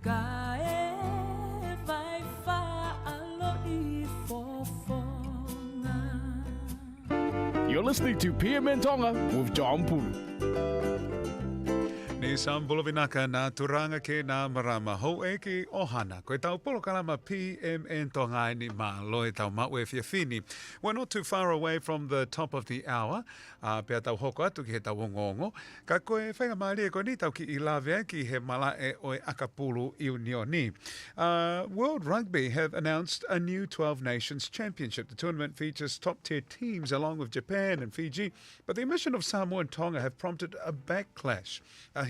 Ka e vai whaalo I fofonga. You're listening to PM and Tonga with John Pulu. Ni Sambolo Vinaka na turanga ke na marama ho e ki ohana. Koe tau polo kalama PM and Tonga ni ma loe tau maue fiafini. We're not too far away from the top of the hour. Pea tau hoko atu ki he tau ngongo. Ka koe whainga maari e koe ni tau ki I lawea ki he mala e oe akapulu I unioni. World Rugby have announced a new 12 Nations Championship. The tournament features top-tier teams along with Japan and Fiji, but the omission of Samoa and Tonga have prompted a backlash.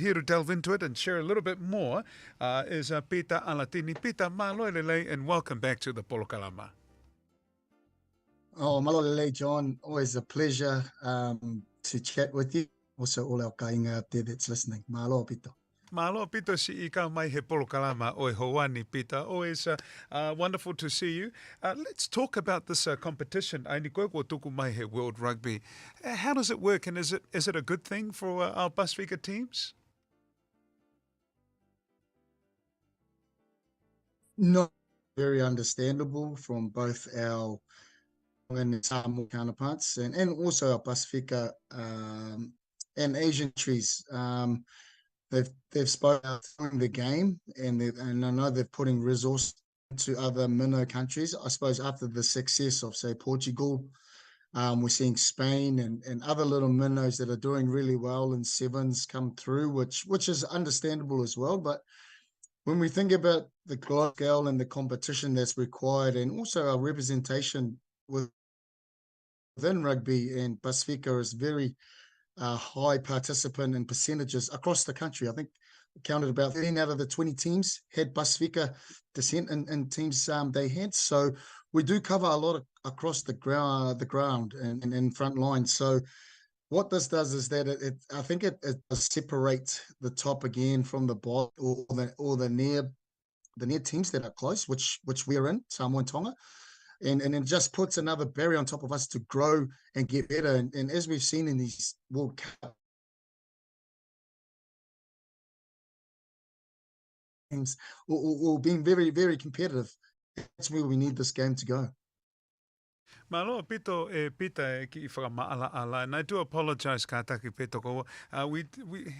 Here to delve into it and share a little bit more is Pita Alatini. Pita, malo lele, and welcome back to the Polo Kalama. Oh, malolele, John. Always a pleasure to chat with you. Also, all our kainga out there that's listening. Malo, Pito. Malo, Pito, si ika mai he Polo Kalama oi hoani, Pita. Always wonderful to see you. Let's talk about this competition. Ai ni koe ko tuku mai he World Rugby. How does it work, and is it a good thing for our Pasifika teams? Not very understandable from both our and Samoa counterparts and also our Pacifica and Asian trees. They've spoken about the game and I know they're putting resources into other minnow countries. I suppose after the success of, say, Portugal, we're seeing Spain and other little minnows that are doing really well in sevens come through, which is understandable as well. But when we think about the global scale and the competition that's required and also our representation within rugby, and Pacifica is very high participant in percentages across the country. I think counted about 13 out of the 20 teams had Pacifica descent in teams they had. So we do cover a lot across the ground and front line. So what this does is that I think it separates the top again from the bottom or the near teams that are close, which we're in, Samoa and Tonga. And it just puts another barrier on top of us to grow and get better. And as we've seen in these World Cup games, or being very, very competitive, that's where we need this game to go. Malo pito pita ki whakamaala, and I do apologise kātaki pito ko. We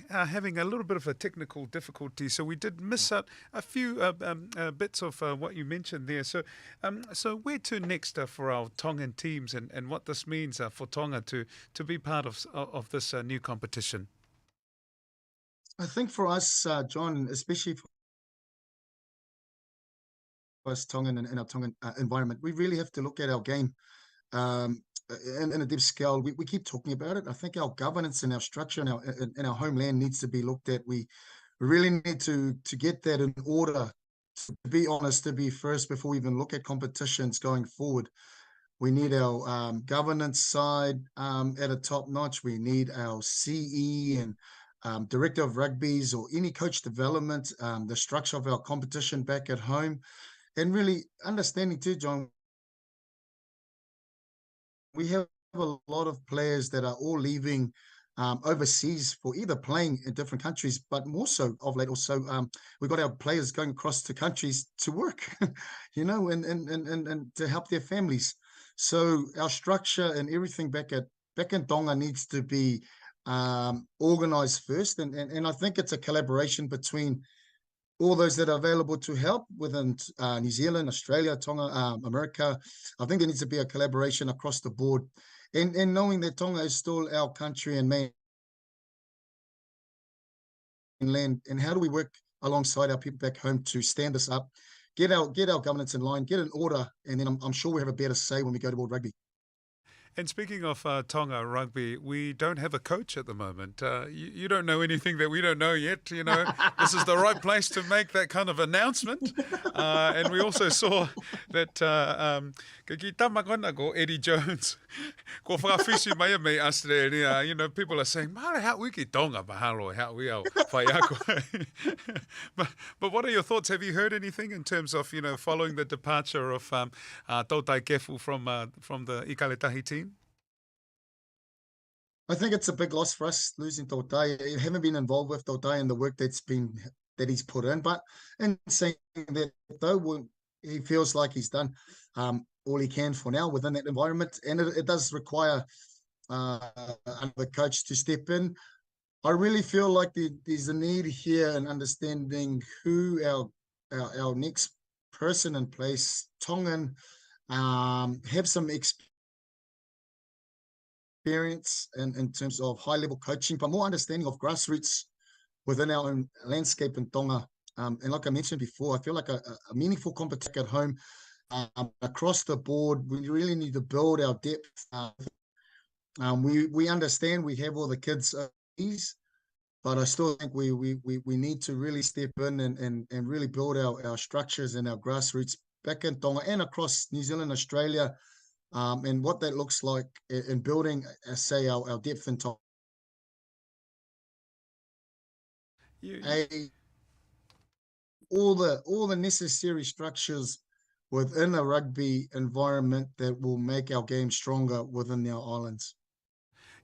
are having a little bit of a technical difficulty, so we did miss out a few bits of what you mentioned there. So where to next for our Tongan teams, and what this means for Tonga to be part of this new competition? I think for us, John, especially for us Tongan and our Tongan environment, we really have to look at our game in a deep scale. We keep talking about it. I think our governance and our structure and our homeland needs to be looked at. We really need to get that in order, to be honest, to be first before we even look at competitions going forward. We need our governance side at a top notch. We need our CE and director of rugbies or any coach development, the structure of our competition back at home, and really understanding too, John, we have a lot of players that are all leaving overseas for either playing in different countries, but more so of late also we've got our players going across to countries to work, you know, and to help their families. So our structure and everything back in Tonga needs to be organized first, and I think it's a collaboration between all those that are available to help within New Zealand, Australia, Tonga, America. I think there needs to be a collaboration across the board. And knowing that Tonga is still our country and mainland, and how do we work alongside our people back home to stand this up, get our governance in line, get an order, and then I'm sure we have a better say when we go to World Rugby. And speaking of Tonga rugby, we don't have a coach at the moment. You don't know anything that we don't know yet. You know, this is the right place to make that kind of announcement. And we also saw that ki tamakona ko Eddie Jones, ko whakawhisi mai me Australia. You know, people are saying, "Mare how wiki Tonga mahalo how we are whaiako." But what are your thoughts? Have you heard anything in terms of following the departure of Tautai Kefu from the Ikaletahi team? I think it's a big loss for us losing Tautai. I haven't been involved with Tautai and the work that's he's put in. But in saying that, though, he feels like he's done all he can for now within that environment, and it does require another coach to step in. I really feel like there's a need here in understanding who our next person in place, Tongan, have some experience in terms of high-level coaching, but more understanding of grassroots within our own landscape in Tonga. And like I mentioned before, I feel like a meaningful competition at home across the board. We really need to build our depth. We understand we have all the kids but I still think we need to really step in and really build our structures and our grassroots back in Tonga and across New Zealand, Australia, and what that looks like in building, say, our depth in Tonga. All the necessary structures within a rugby environment that will make our game stronger within our islands.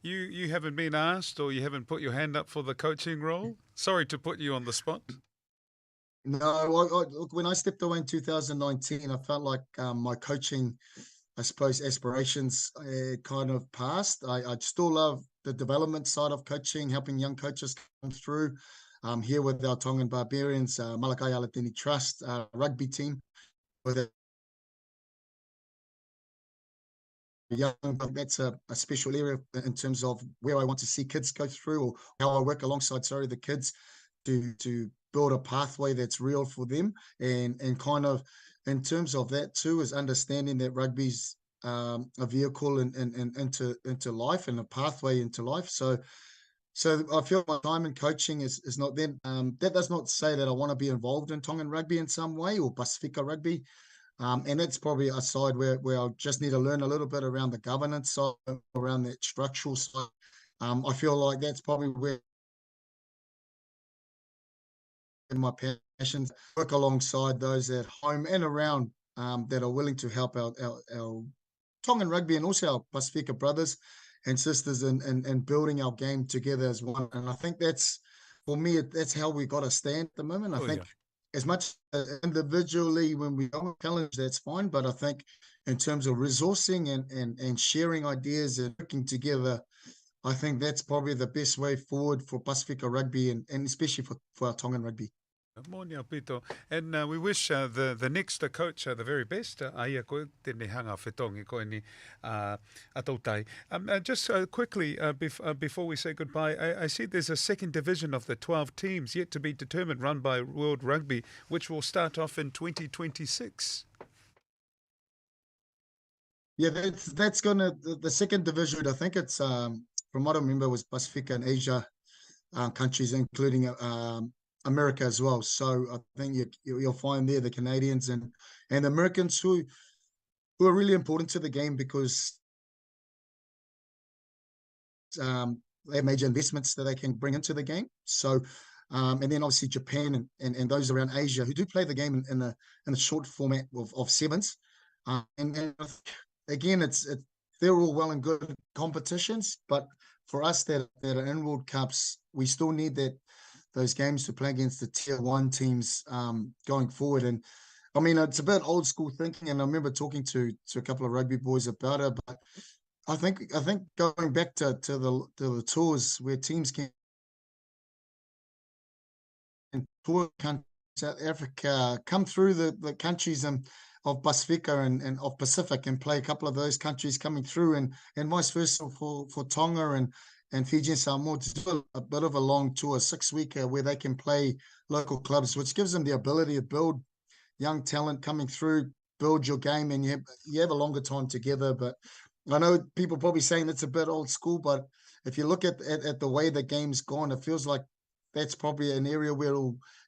You haven't been asked, or you haven't put your hand up for the coaching role? Sorry to put you on the spot. No, look, when I stepped away in 2019, I felt like my coaching, I suppose, aspirations kind of passed. I still love the development side of coaching, helping young coaches come through. Here with our Tongan Barbarians, Pita Alatini Trust rugby team, with a young, that's a special area in terms of where I want to see kids go through, or how I work alongside, the kids to build a pathway that's real for them, and kind of in terms of that too is understanding that rugby's a vehicle and into life and a pathway into life. So I feel my time in coaching is not then. That does not say that I want to be involved in Tongan rugby in some way, or Pasifika rugby. And that's probably a side where I just need to learn a little bit around the governance side, around that structural side. I feel like that's probably where my passions work alongside those at home and around that are willing to help out our Tongan rugby and also our Pasifika brothers and sisters in building our game together as one. And I think that's, for me, that's how we got to stand at the moment. I think as much individually when we challenge, that's fine. But I think in terms of resourcing and sharing ideas and working together, I think that's probably the best way forward for Pasifika rugby and especially for our Tongan rugby. Morning, Pito. And we wish the next coach the very best. Aia koe tēnei hanga whetongi koe ni atautai. Just quickly, before we say goodbye, I see there's a second division of the 12 teams yet to be determined, run by World Rugby, which will start off in 2026. Yeah, that's gonna the second division. I think it's from what I remember was Pacifica and Asia countries, including America as well. So I think you'll find there the Canadians and the Americans who are really important to the game because they have major investments that they can bring into the game. So and then obviously Japan and those around Asia who do play the game in a short format of sevens. And again, they're all well and good competitions, but for us that are in World Cups, we still need those games to play against the tier 1 teams going forward. And I mean, it's a bit old school thinking, and I remember talking to a couple of rugby boys about it, but I think going back to the tours where teams can tour South Africa, come through the countries of Pacifica and of Pacific and play a couple of those countries coming through, and vice versa for Tonga and Fiji and Samoa, to do a bit of a long tour, 6-weeker, where they can play local clubs, which gives them the ability to build young talent coming through, build your game, and you have a longer time together. But I know people probably saying it's a bit old school, but if you look at the way the game's gone, it feels like that's probably an area where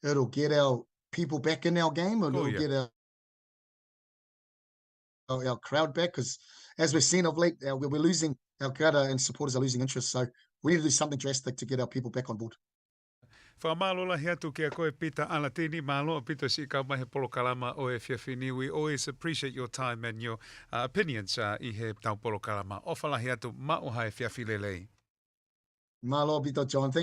it'll get our people back in our game, and it'll get our crowd back, because as we've seen of late, we're losing our crowd and supporters are losing interest. So we need to do something drastic to get our people back on board. Whamalola hea tu kia koe Pita Alatini, malo pito si ka mai he polokalama o e whiawhini. We always appreciate your time and your opinions I he tau polokalama. Ofala hea tu mauha e whiawhilelei. Malo pito, John. Thank you.